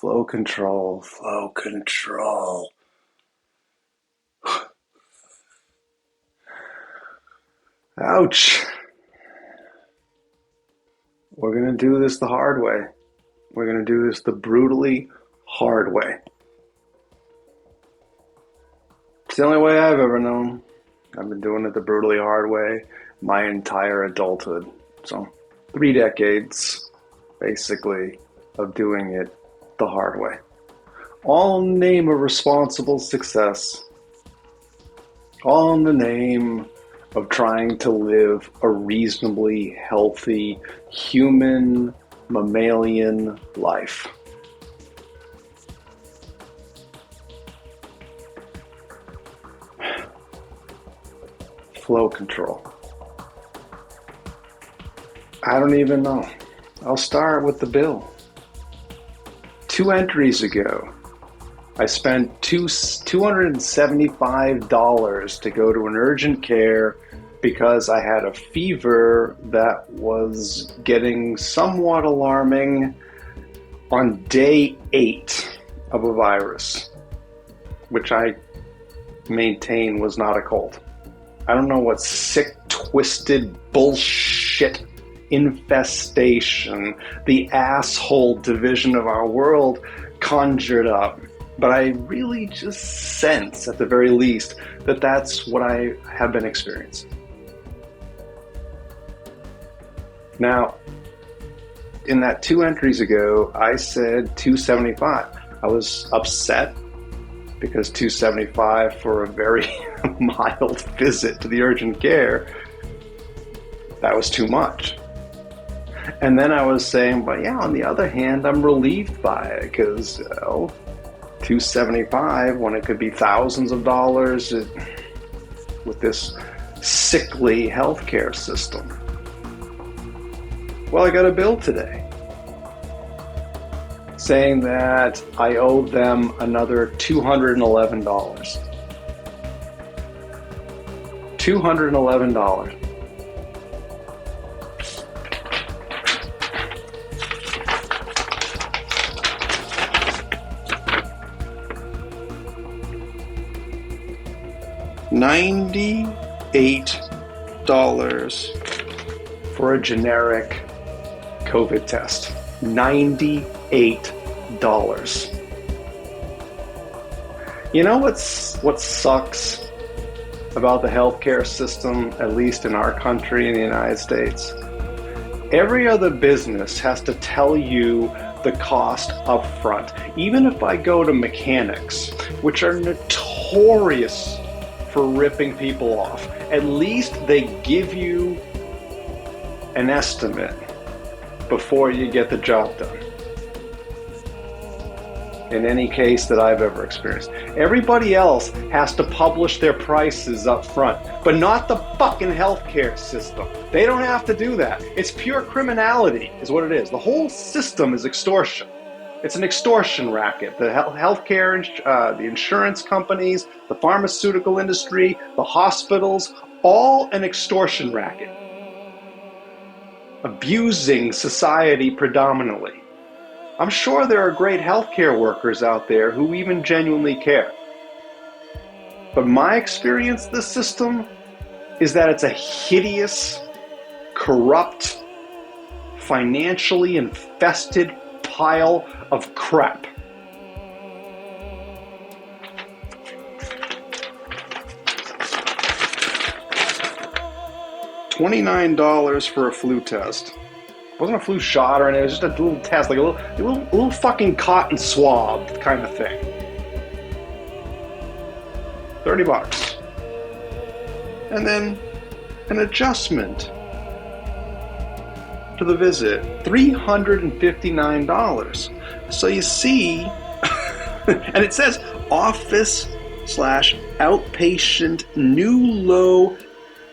Flow control, flow control. Ouch. We're going to do this the hard way. We're going to do this the brutally hard way. It's the only way I've ever known. I've been doing it the brutally hard way my entire adulthood. So, 3 decades, basically, of doing it the hard way. All in the name of responsible success. All in the name of trying to live a reasonably healthy human mammalian life. Flow control. I don't even know. I'll start with the bill. 2 entries ago, I spent $275 to go to an urgent care because I had a fever that was getting somewhat alarming on day 8 of a virus, which I maintain was not a cold. I don't know what sick, twisted bullshit infestation the asshole division of our world conjured up. But I really just sense, at the very least, that that's what I have been experiencing. Now, in that 2 entries ago, I said $275. I was upset because $275 for a very mild visit to the urgent care, that was too much. And then I was saying, but yeah, on the other hand, I'm relieved by it because, $275 when it could be thousands of dollars with this sickly healthcare system. Well, I got a bill today saying that I owed them another $211. $211. $98 for a generic COVID test. $98. You know what sucks about the healthcare system, at least in our country in the United States? Every other business has to tell you the cost up front. Even if I go to mechanics, which are notorious for ripping people off, at least they give you an estimate before you get the job done. In any case that I've ever experienced. Everybody else has to publish their prices up front, but not the fucking healthcare system. They don't have to do that. It's pure criminality is what it is. The whole system is extortion. It's an extortion racket. The healthcare, the insurance companies, the pharmaceutical industry, the hospitals, all an extortion racket. Abusing society predominantly. I'm sure there are great healthcare workers out there who even genuinely care. But my experience of this system is that it's a hideous, corrupt, financially infested pile of crap. $29 for a flu test. It wasn't a flu shot or anything, it was just a little test, like a little fucking cotton swab kind of thing. $30. And then an adjustment to the visit, $359. So you see, and it says office/outpatient new low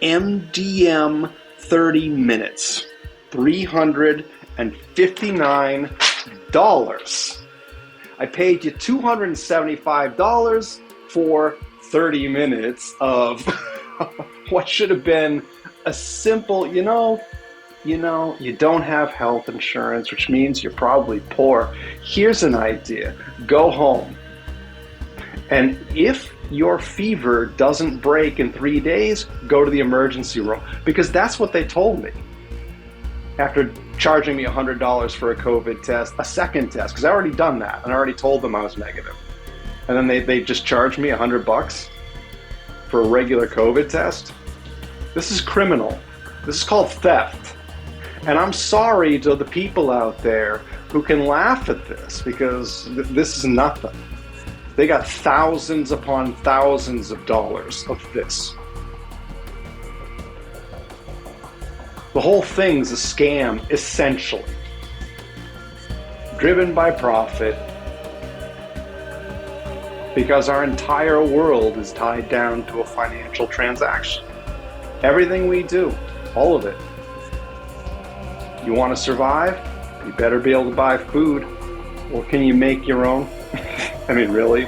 MDM 30 minutes. $359. I paid you $275 for 30 minutes of what should have been a simple, you know, you don't have health insurance, which means you're probably poor. Here's an idea. Go home. And if your fever doesn't break in 3 days, go to the emergency room. Because that's what they told me. After charging me $100 for a COVID test, a second test, because I already done that and I already told them I was negative. And then they just charged me $100 for a regular COVID test. This is criminal. This is called theft. And I'm sorry to the people out there who can laugh at this, because this is nothing. They got thousands upon thousands of dollars of this. The whole thing's a scam, essentially. Driven by profit, because our entire world is tied down to a financial transaction. Everything we do, all of it. You want to survive? You better be able to buy food. Or can you make your own? I mean, really?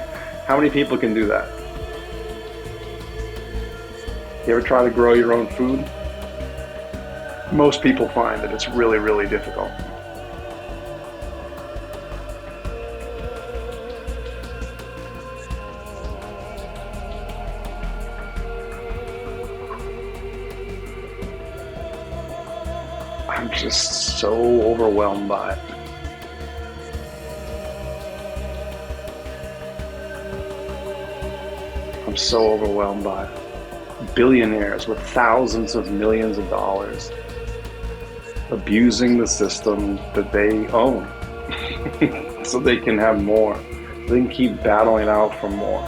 How many people can do that? You ever try to grow your own food? Most people find that it's really, really difficult. I'm just so overwhelmed by it. I'm so overwhelmed by it. Billionaires with thousands of millions of dollars abusing the system that they own so they can have more. They can keep battling out for more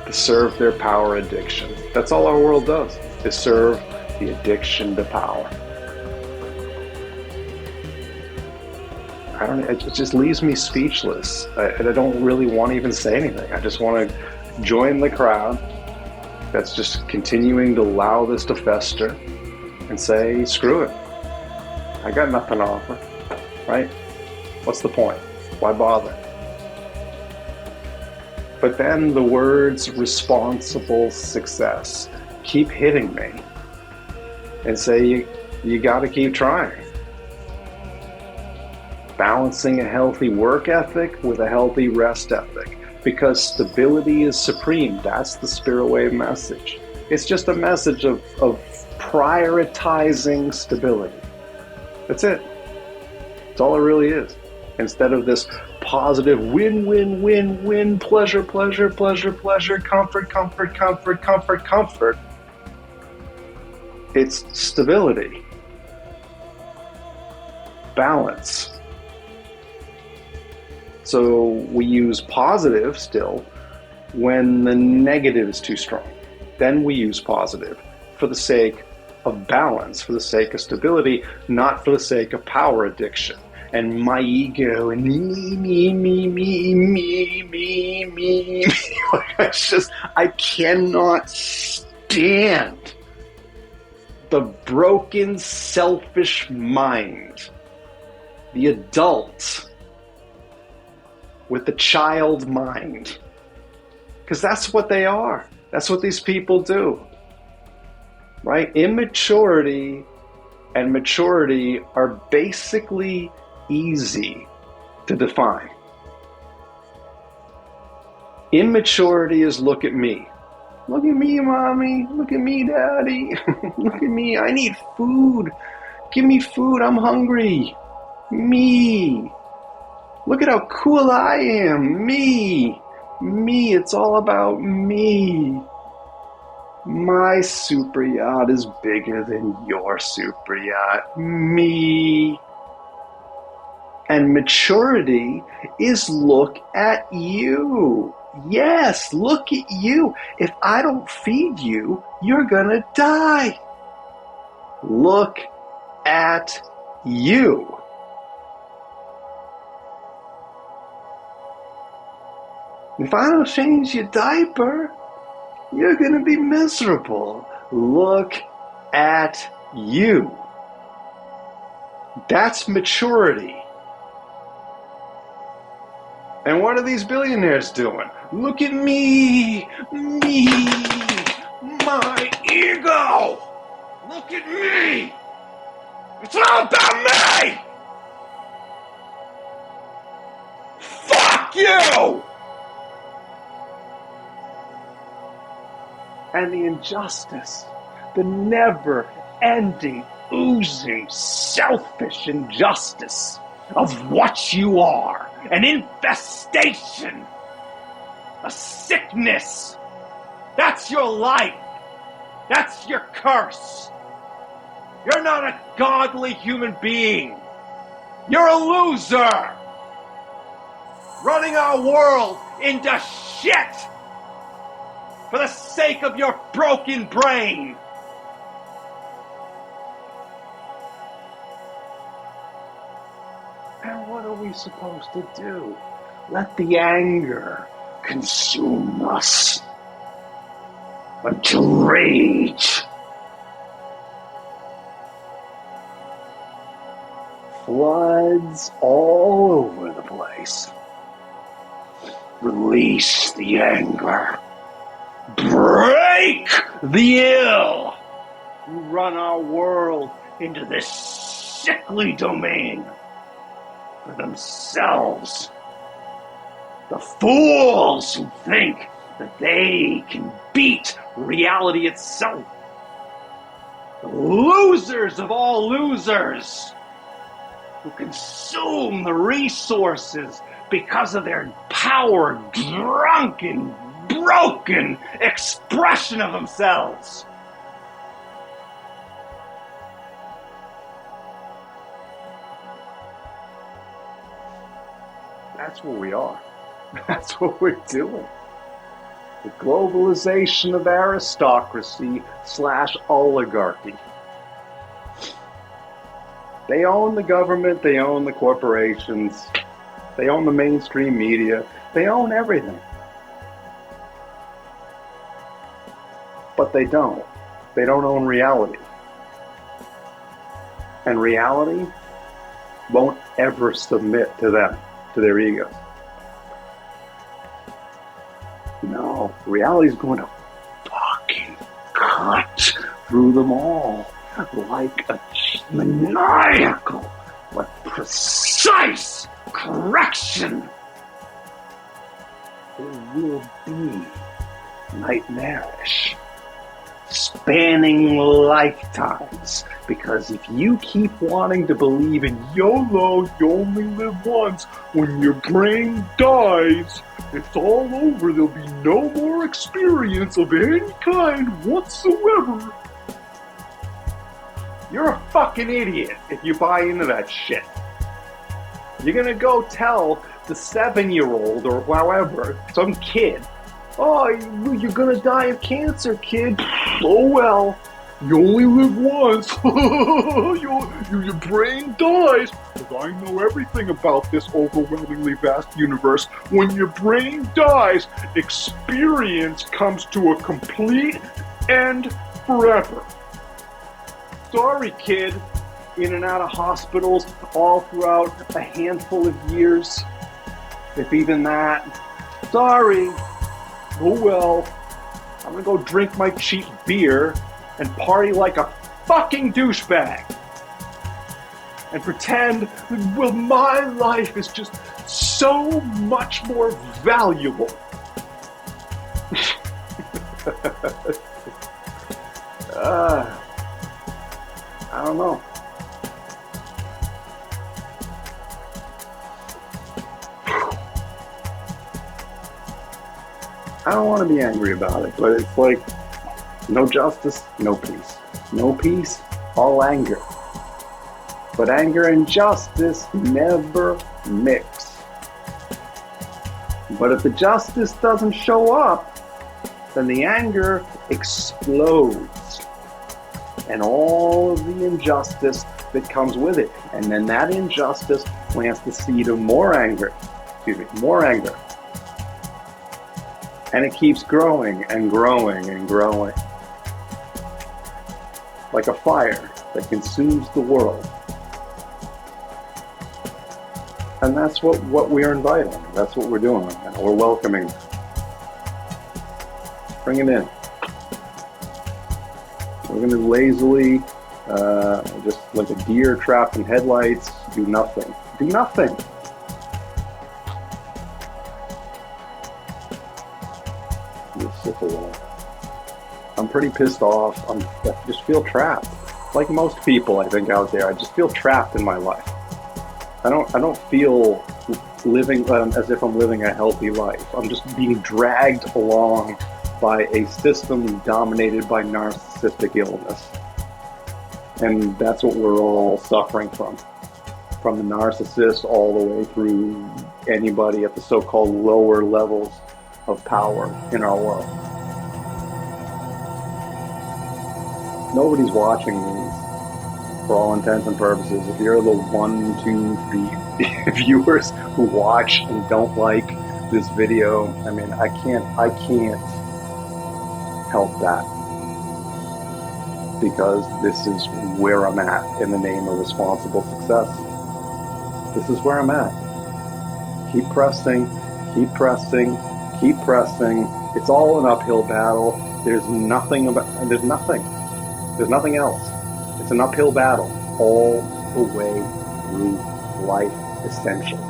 to serve their power addiction. That's all our world does, is serve the addiction to power. It just leaves me speechless. I don't really want to even say anything. I just want to join the crowd that's just continuing to allow this to fester and say, screw it. I got nothing to offer, right? What's the point? Why bother? But then the words responsible success keep hitting me and say, you got to keep trying. Balancing a healthy work ethic with a healthy rest ethic, because stability is supreme. That's the Spirit Wave message. It's just a message of prioritizing stability. That's it. That's all it really is. Instead of this positive win, win, win, win, pleasure, pleasure, pleasure, pleasure, comfort, comfort, comfort, comfort, comfort. It's stability. Balance. So we use positive still when the negative is too strong. Then we use positive for the sake of balance, for the sake of stability, not for the sake of power addiction and my ego and me. It's just, I cannot stand the broken, selfish mind, the adult with the child mind. Because that's what they are. That's what these people do. Right? Immaturity and maturity are basically easy to define. Immaturity is look at me. Look at me, mommy. Look at me, daddy. Look at me. I need food. Give me food. I'm hungry. Me. Look at how cool I am. Me. Me. It's all about me. My super yacht is bigger than your super yacht. Me. And maturity is look at you. Yes, look at you. If I don't feed you, you're gonna die. Look at you. If I don't change your diaper, you're gonna be miserable. Look at you. That's maturity. And what are these billionaires doing? Look at me, my ego. Look at me. It's all about me! Fuck you! And the injustice, the never-ending, oozing, selfish injustice of what you are, an infestation, a sickness. That's your life. That's your curse. You're not a godly human being. You're a loser. Running our world into shit for the sake of your broken brain. And what are we supposed to do? Let the anger consume us until rage floods all over the place. Release the anger. Break the ill who run our world into this sickly domain for themselves. The fools who think that they can beat reality itself. The losers of all losers who consume the resources because of their power, drunken, broken expression of themselves. That's where we are. That's what we're doing. The globalization of aristocracy / oligarchy. They own the government, they own the corporations, they own the mainstream media, they own everything. But they don't. They don't own reality. And reality won't ever submit to them, to their egos. No, reality is going to fucking cut through them all like a maniacal, like precise correction. It will be nightmarish, spanning lifetimes, because if you keep wanting to believe in YOLO, you only live once, when your brain dies, it's all over. There'll be no more experience of any kind whatsoever. You're a fucking idiot if you buy into that shit. You're gonna go tell the 7-year-old or however, some kid, oh, you're gonna die of cancer, kid. Oh well, you only live once. Your brain dies. Because I know everything about this overwhelmingly vast universe. When your brain dies, experience comes to a complete end forever. Sorry, kid. In and out of hospitals all throughout a handful of years, if even that. Sorry. Oh well, I'm gonna go drink my cheap beer and party like a fucking douchebag. And pretend, well, my life is just so much more valuable. I don't know. I don't want to be angry about it, but it's like, no justice, no peace. No peace, all anger. But anger and justice never mix. But if the justice doesn't show up, then the anger explodes. And all of the injustice that comes with it. And then that injustice plants the seed of more anger. More anger. And it keeps growing and growing and growing. Like a fire that consumes the world. And that's what we're inviting. That's what we're doing right now. We're welcoming. Bring it in. We're going to lazily Just like a deer trapped in headlights, do nothing. Do nothing. Just sit there. I'm pretty pissed off. I just feel trapped. Like most people, I think, out there, I just feel trapped in my life. I don't feel living as if I'm living a healthy life. I'm just being dragged along by a system dominated by narcissistic illness. And that's what we're all suffering from the narcissist all the way through anybody at the so-called lower levels of power in our world. Nobody's watching these for all intents and purposes. If you're the 1, 2, 3 viewers who watch and don't like this video, I mean, I can't help that, because this is where I'm at in the name of responsible success. This is where I'm at. Keep pressing, keep pressing, keep pressing. It's all an uphill battle. There's nothing else. It's an uphill battle all the way through life, essentially.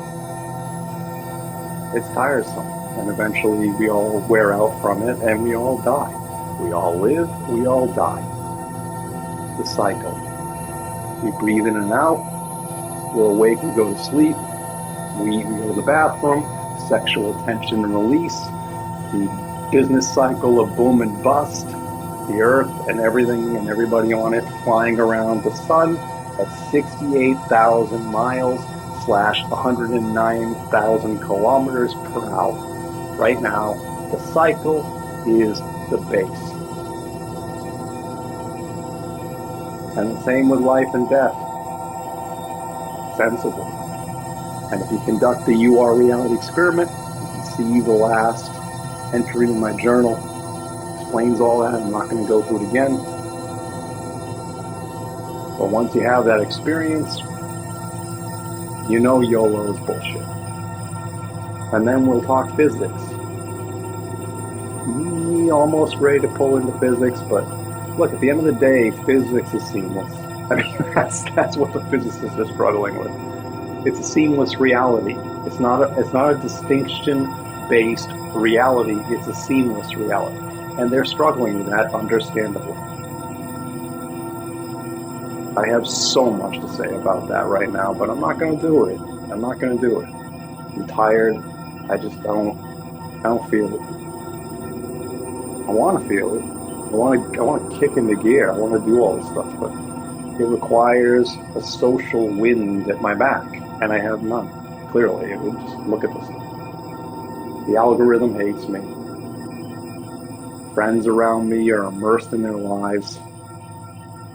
It's tiresome, and eventually we all wear out from it, and we all die. We all live, we all die. The cycle. We breathe in and out, we're awake, we go to sleep, we eat, we go to the bathroom, sexual tension and release, the business cycle of boom and bust, the earth and everything and everybody on it flying around the sun at 68,000 miles / 109,000 kilometers per hour. Right now, the cycle is the base. And the same with life and death. Sensibly. And if you conduct the You Are Reality experiment, you can see the last entry in my journal. Explains all that. I'm not going to go through it again. But once you have that experience, you know YOLO is bullshit. And then we'll talk physics. Almost ready to pull into physics, but look, at the end of the day, physics is seamless. I mean, that's what the physicists are struggling with. It's a seamless reality. It's not a distinction-based reality. It's a seamless reality. And they're struggling with that, understandably. I have so much to say about that right now, but I'm not going to do it. I'm not going to do it. I'm tired. I don't feel it. I want to feel it. I want to kick into gear. I want to do all this stuff, but it requires a social wind at my back, and I have none. Clearly, just look at this. The algorithm hates me. Friends around me are immersed in their lives.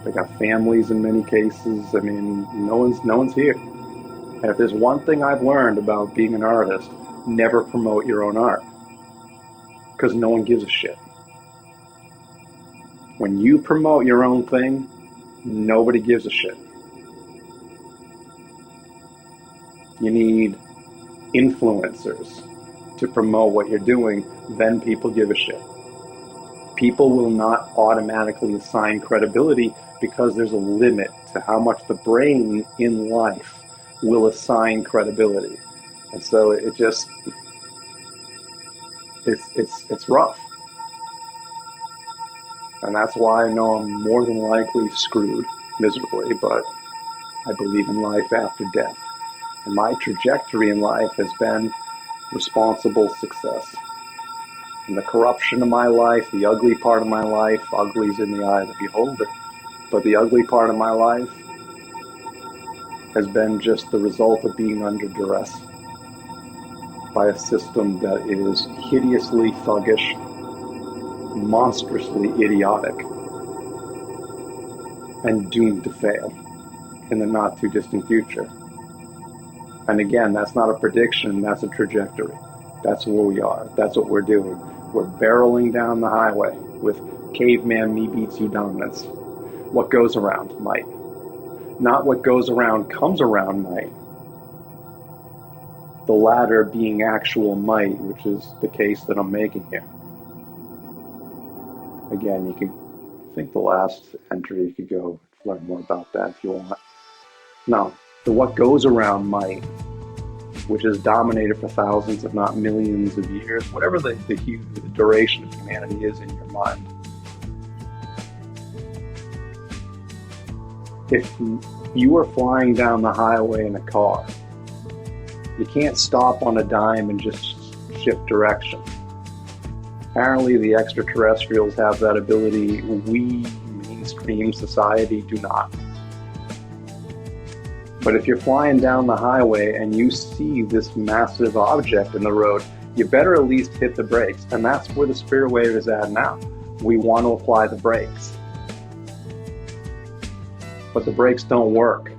They got families in many cases. I mean, no one's here. And if there's one thing I've learned about being an artist, never promote your own art, because no one gives a shit. When you promote your own thing, nobody gives a shit. You need influencers to promote what you're doing, then people give a shit. People will not automatically assign credibility because there's a limit to how much the brain in life will assign credibility. And so it's rough. And that's why I know I'm more than likely screwed miserably, but I believe in life after death. And my trajectory in life has been responsible success. And the corruption of my life, the ugly part of my life, ugly's in the eye of the beholder, but the ugly part of my life has been just the result of being under duress by a system that is hideously thuggish, monstrously idiotic, and doomed to fail in the not too distant future. And again, that's not a prediction, that's a trajectory. That's where we are. That's what we're doing. We're barreling down the highway with caveman me beats you dominance. What goes around might. Not what goes around comes around might. The latter being actual might, which is the case that I'm making here. Again, you could think the last entry you could go learn more about that if you want. Now, the what goes around might, which is dominated for thousands, if not millions of years, whatever the duration of humanity is in your mind. If you are flying down the highway in a car, you can't stop on a dime and just shift direction. Apparently, the extraterrestrials have that ability. We, mainstream society, do not. But if you're flying down the highway and you see this massive object in the road, you better at least hit the brakes. And that's where the spirit wave is at now. We want to apply the brakes. But the brakes don't work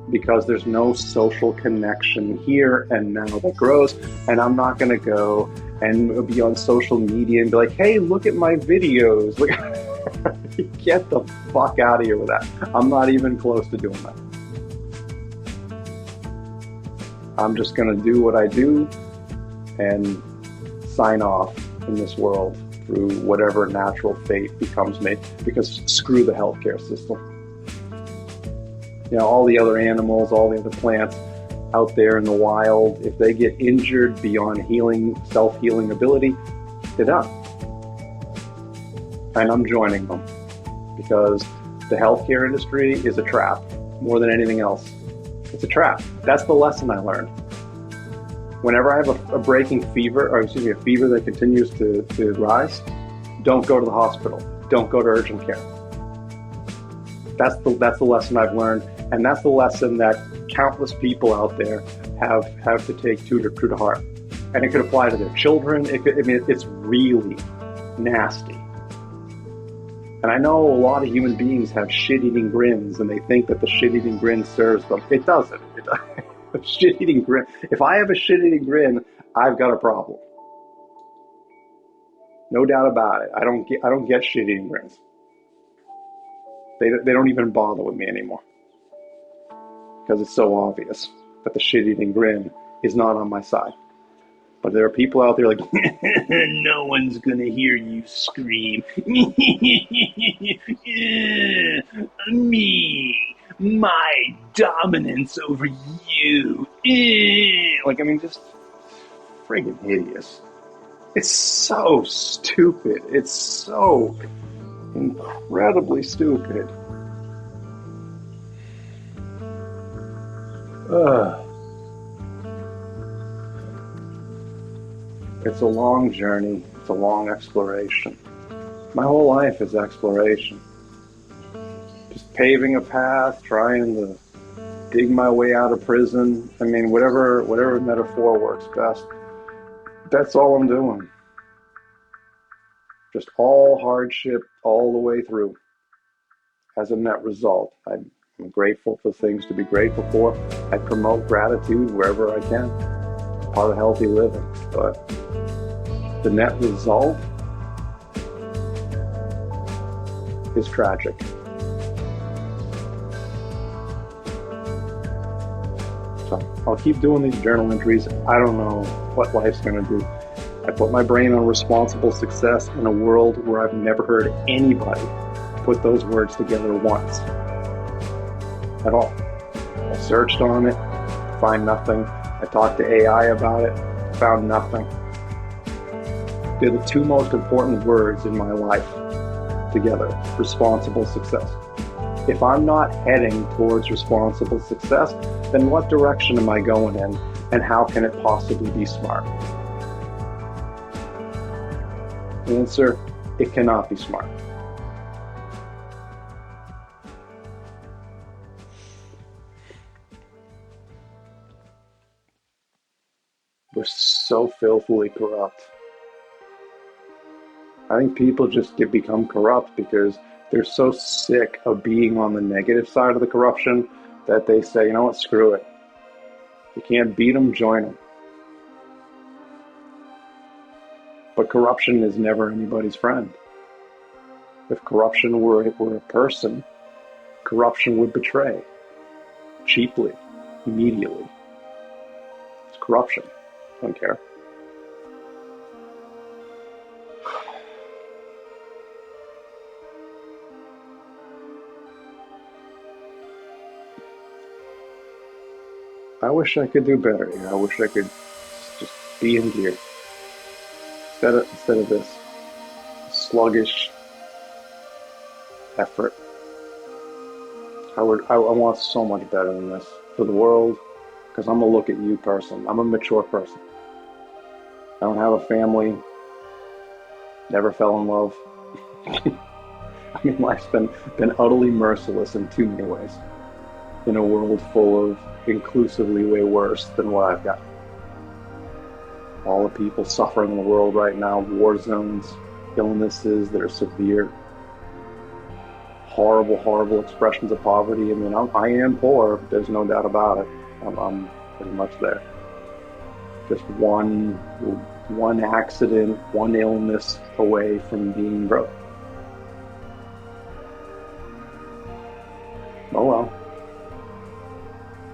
because there's no social connection here and now that grows. And I'm not going to go and be on social media and be like, hey, look at my videos. Get the fuck out of here with that. I'm not even close to doing that. I'm just going to do what I do and sign off in this world through whatever natural fate becomes me, because screw the healthcare system. You know, all the other animals, all the other plants out there in the wild, if they get injured beyond healing, self-healing ability, they're done. And I'm joining them because the healthcare industry is a trap more than anything else. It's a trap. That's the lesson I learned. Whenever I have a breaking fever, or excuse me, a fever that continues to rise, don't go to the hospital. Don't go to urgent care. That's the lesson I've learned, and that's the lesson that countless people out there have to take to heart. And it could apply to their children. It's really nasty. And I know a lot of human beings have shit-eating grins, and they think that the shit-eating grin serves them. It doesn't. Shit-eating grin. If I have a shit-eating grin, I've got a problem. No doubt about it. I don't get shit-eating grins. They don't even bother with me anymore because it's so obvious that the shit-eating grin is not on my side. But there are people out there like, no one's going to hear you scream. Me, my dominance over you. Just friggin' hideous. It's so stupid. It's so incredibly stupid. It's a long journey. It's a long exploration. My whole life is exploration. Just paving a path, trying to dig my way out of prison. Whatever metaphor works best. That's all I'm doing. Just all hardship all the way through. As a net result, I'm grateful for things to be grateful for. I promote gratitude wherever I can. It's part of healthy living. But the net result is tragic. So I'll keep doing these journal entries. I don't know what life's going to do. I put my brain on responsible success in a world where I've never heard anybody put those words together once at all. I searched on it, find nothing. I talked to AI about it, found nothing. They're the two most important words in my life together: responsible success. If I'm not heading towards responsible success, then what direction am I going in, and how can it possibly be smart? Answer: it cannot be smart. We're so filthily corrupt. I think people just become corrupt because they're so sick of being on the negative side of the corruption that they say, you know what, screw it. You can't beat them, join them. But corruption is never anybody's friend. If corruption were a person, corruption would betray cheaply, immediately. It's corruption. I don't care. wish I could do better here. I wish I could just be in gear instead of this sluggish effort. I want so much better than this for the world, because I'm gonna look at you person. I'm a mature person. I don't have a family. Never fell in love. I mean, life's been utterly merciless in too many ways. In a world full of inclusively way worse than what I've got. All the people suffering in the world right now, war zones, illnesses that are severe, horrible, horrible expressions of poverty. I mean, I am poor. There's no doubt about it. I'm pretty much there. Just one accident, one illness away from being broke. Oh well.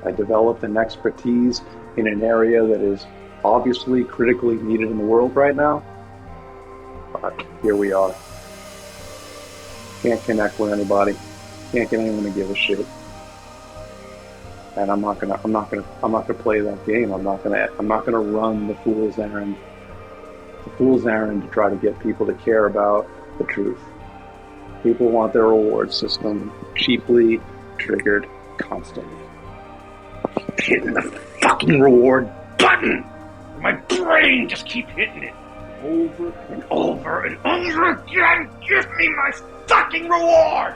I developed an expertise in an area that is obviously critically needed in the world right now. But here we are. Can't connect with anybody. Can't get anyone to give a shit. And I'm not gonna play that game. I'm not gonna run the fool's errand. The fool's errand to try to get people to care about the truth. People want their reward system cheaply triggered constantly. Hitting the fucking reward button. My brain just keep hitting it over and over and over again. Give me my fucking reward.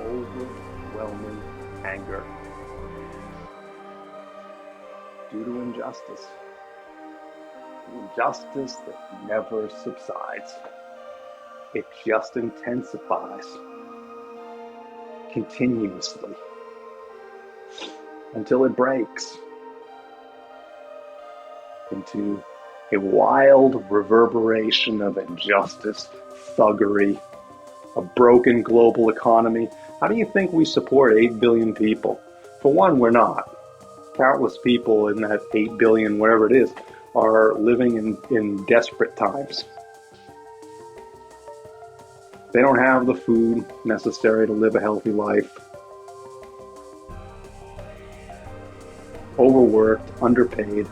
Overwhelming anger due to injustice. Injustice that never subsides. It just intensifies continuously until it breaks into a wild reverberation of injustice, thuggery, a broken global economy. How do you think we support 8 billion people? For one, we're not. Countless people in that 8 billion, whatever it is, are living in desperate times. They don't have the food necessary to live a healthy life. Overworked, underpaid,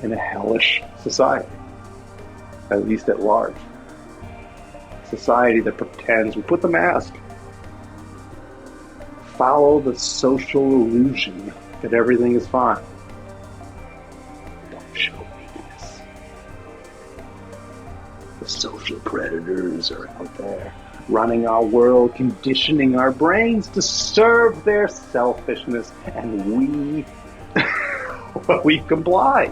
in a hellish society, at least at large. Society that pretends, we put the mask, follow the social illusion that everything is fine. Don't show weakness. The social predators are out there running our world, conditioning our brains to serve their selfishness, and we comply.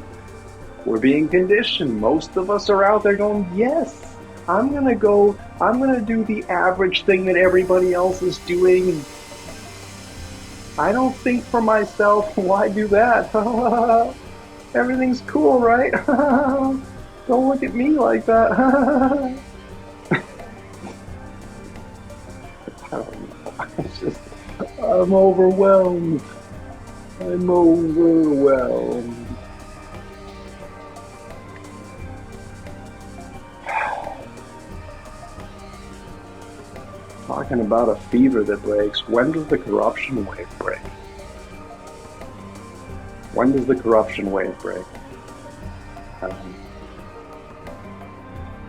We're being conditioned. Most of us are out there going, yes, I'm gonna do the average thing that everybody else is doing. I don't think for myself. Why do that? Everything's cool, right? Don't look at me like that. I don't know. I'm overwhelmed. Talking about a fever that breaks, when does the corruption wave break? When does the corruption wave break?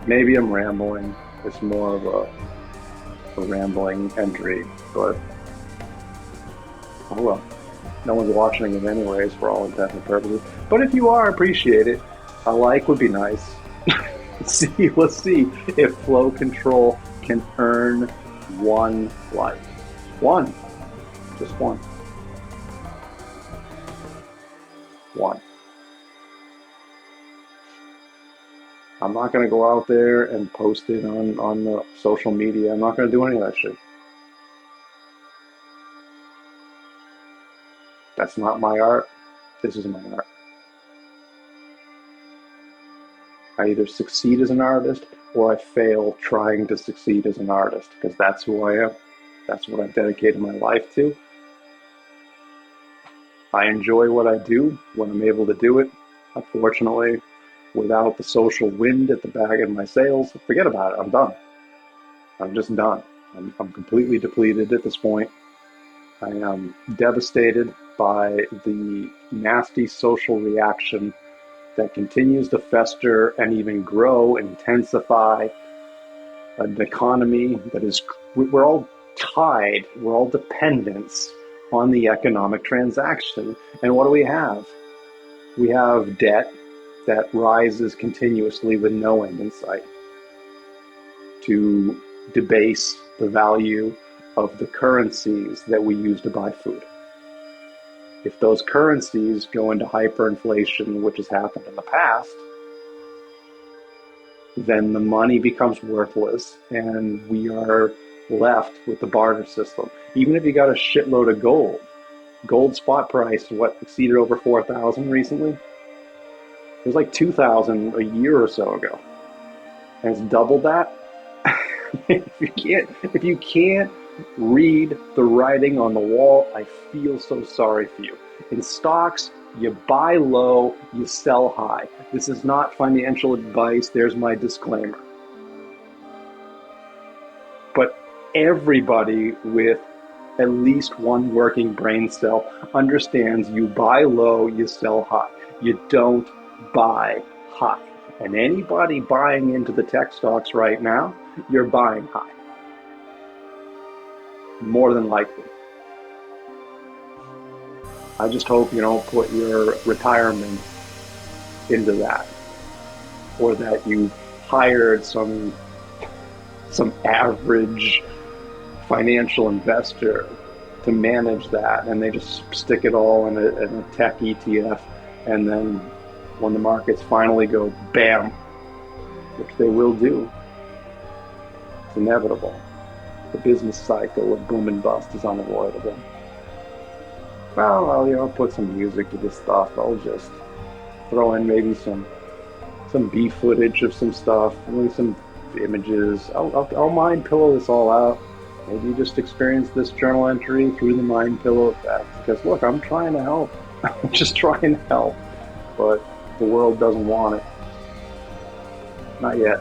Maybe I'm rambling. It's more of a rambling entry, but oh well. No one's watching it anyways for all intents and purposes. But if you are, appreciate it. A like would be nice. Let's see if flow control can earn one like. One. Just one. One. I'm not going to go out there and post it on the social media. I'm not going to do any of that shit. That's not my art. This is my art. I either succeed as an artist or I fail trying to succeed as an artist, because that's who I am. That's what I've dedicated my life to. I enjoy what I do when I'm able to do it. Unfortunately, without the social wind at the back of my sails, forget about it. I'm done. I'm just done. I'm completely depleted at this point. I am devastated by the nasty social reaction that continues to fester and even grow and intensify an economy that is, we're all tied, we're all dependents on the economic transaction. And what do we have? We have debt that rises continuously with no end in sight to debase the value of the currencies that we use to buy food. If those currencies go into hyperinflation, which has happened in the past, then the money becomes worthless and we are left with the barter system. Even if you got a shitload of gold spot price, exceeded over 4,000 recently? It was like 2,000 a year or so ago. And it's doubled that. If you can't read the writing on the wall, I feel so sorry for you. In stocks, you buy low, you sell high. This is not financial advice. There's my disclaimer. But everybody with at least one working brain cell understands you buy low, you sell high. You don't buy high. And anybody buying into the tech stocks right now, you're buying high. More than likely. I just hope you don't put your retirement into that, or that you hired some average financial investor to manage that, and they just stick it all in a tech ETF, and then when the markets finally go bam, which they will do, it's inevitable. The business cycle of boom and bust is unavoidable. Well, I'll put some music to this stuff. I'll just throw in maybe some B footage of some stuff, maybe some images. I'll mind pillow this all out. Maybe you just experience this journal entry through the mind pillow effect. Because look, I'm trying to help. I'm just trying to help, but the world doesn't want it. Not yet.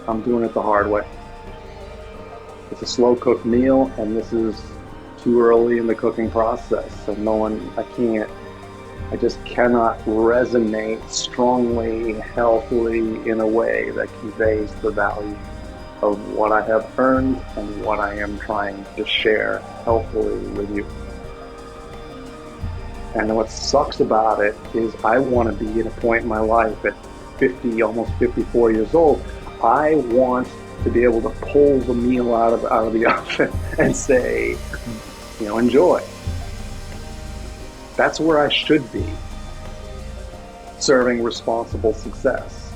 I'm doing it the hard way. It's a slow cooked meal, and this is too early in the cooking process. So I just cannot resonate strongly, healthily in a way that conveys the value of what I have earned and what I am trying to share healthfully with you. And what sucks about it is I want to be at a point in my life at 50, almost 54 years old. I want to be able to pull the meal out of the oven and say, enjoy. That's where I should be, serving responsible success.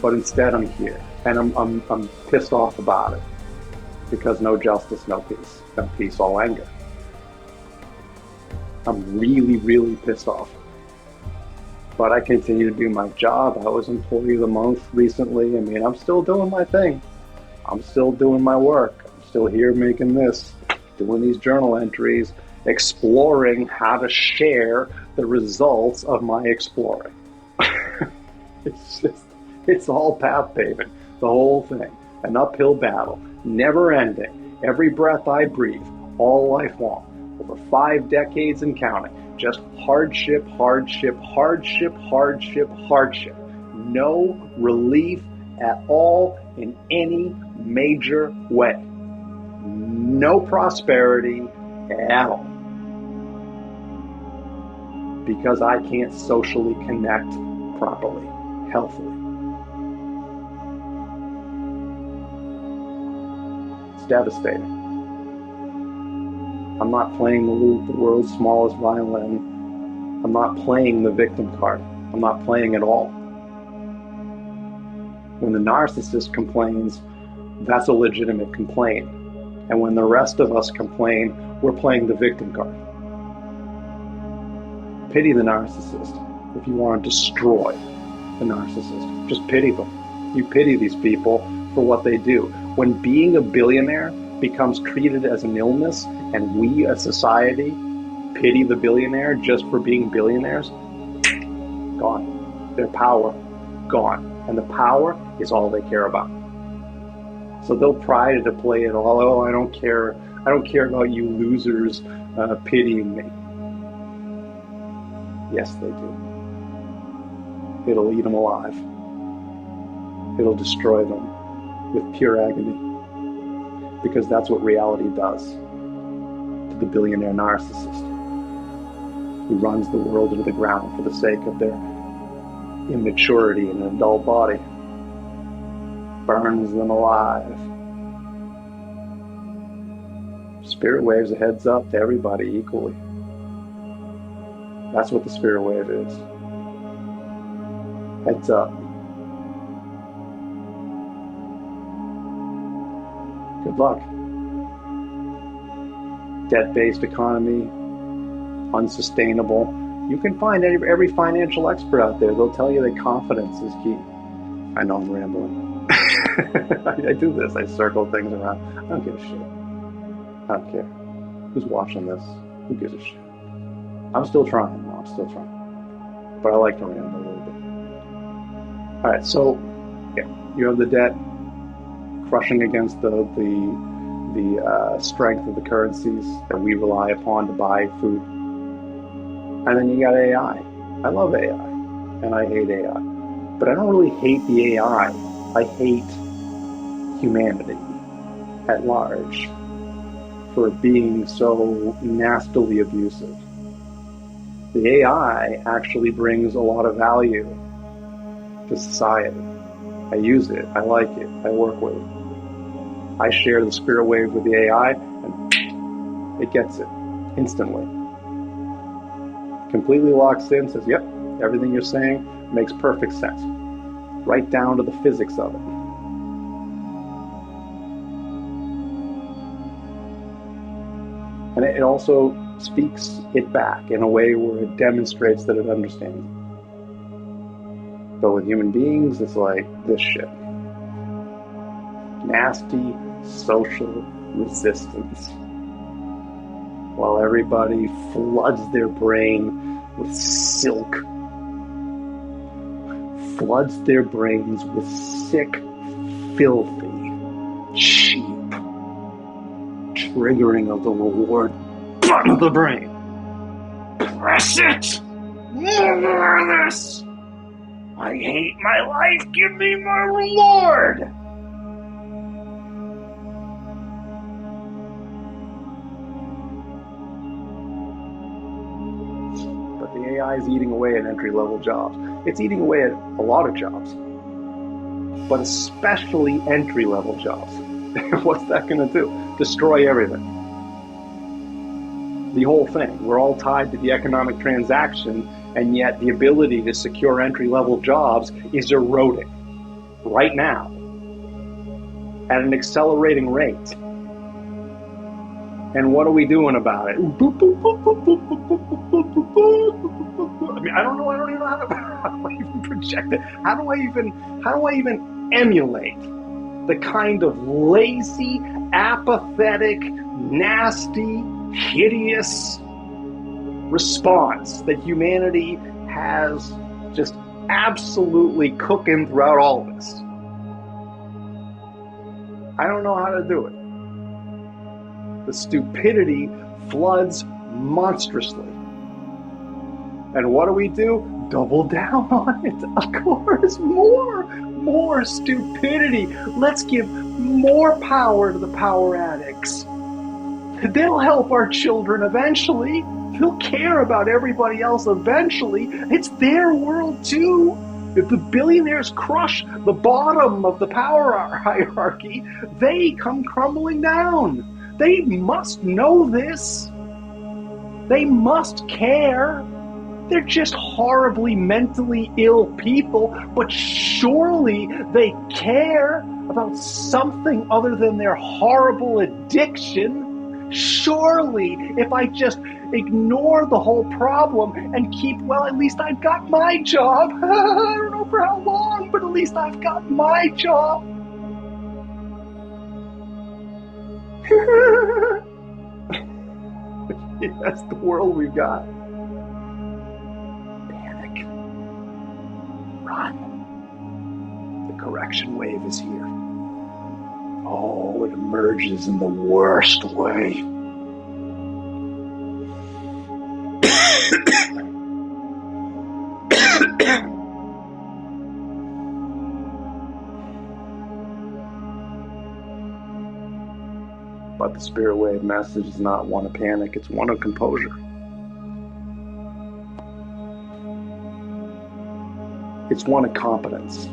But instead I'm here, and I'm pissed off about it, because no justice, no peace. No peace, all anger. I'm really, really pissed off. But I continue to do my job. I was Employee of the Month recently. I'm still doing my thing. I'm still doing my work. I'm still here making this, doing these journal entries, exploring how to share the results of my exploring. It's all path paving, the whole thing. An uphill battle, never ending. Every breath I breathe, all life long, over 5 decades and counting. Just hardship, hardship, hardship, hardship, hardship. No relief at all in any major way. No prosperity at all. Because I can't socially connect properly, healthily. It's devastating. I'm not playing the world's smallest violin. I'm not playing the victim card. I'm not playing at all. When the narcissist complains, that's a legitimate complaint. And when the rest of us complain, we're playing the victim card. Pity the narcissist if you want to destroy the narcissist. Just pity them. You pity these people for what they do. When being a billionaire becomes treated as an illness, and we as society pity the billionaire just for being billionaires, their power gone. And the power is all they care about. So they'll try to play it all. Oh, I don't care about you losers pitying me. Yes, they do. It'll eat them alive. It'll destroy them with pure agony. Because that's what reality does to the billionaire narcissist who runs the world into the ground for the sake of their immaturity in an adult body. Burns them alive. Spirit wave's a heads up to everybody equally. That's what the spirit wave is. Heads up. Good luck. Debt-based economy, unsustainable. You can find every financial expert out there. They'll tell you that confidence is key. I know I'm rambling. I do this. I circle things around. I don't give a shit. I don't care. Who's watching this? Who gives a shit? I'm still trying. No, I'm still trying. But I like to ramble a little bit. All right, so yeah, you have the debt crushing against the strength of the currencies that we rely upon to buy food. And then you got AI. I love AI, and I hate AI. But I don't really hate the AI. I hate humanity at large for being so nastily abusive. The AI actually brings a lot of value to society. I use it. I like it. I work with it. I share the spirit wave with the AI, and it gets it instantly. Completely locks in, says, yep, everything you're saying makes perfect sense. Right down to the physics of it. And it also speaks it back in a way where it demonstrates that it understands. But with human beings, it's like this shit. Nasty social resistance. While everybody floods their brain with silk. Floods their brains with sick, filthy, cheap triggering of the reward button of the brain. Press it! More of this! I hate my life, give me my reward! But the AI is eating away at entry-level jobs. It's eating away at a lot of jobs. But especially entry-level jobs. What's that going to do? Destroy everything. The whole thing. We're all tied to the economic transaction, and yet the ability to secure entry-level jobs is eroding right now at an accelerating rate. And what are we doing about it? I mean, I don't even know how to even project it. How do I even emulate the kind of lazy, apathetic, nasty, hideous response that humanity has just absolutely cooking throughout all of this? I don't know how to do it. The stupidity floods monstrously. And what do? Double down on it. Of course, more stupidity. Let's give more power to the power addicts. They'll help our children eventually. They'll care about everybody else eventually. It's their world too. If the billionaires crush the bottom of the power hierarchy, they come crumbling down. They must know this. They must care. They're just horribly mentally ill people, but surely they care about something other than their horrible addiction. Surely, if I just ignore the whole problem and at least I've got my job. I don't know for how long, but at least I've got my job. That's the world we've got. action wave is here. Oh, it emerges in the worst way. But the spirit wave message is not one of panic, it's one of composure. It's one of competence.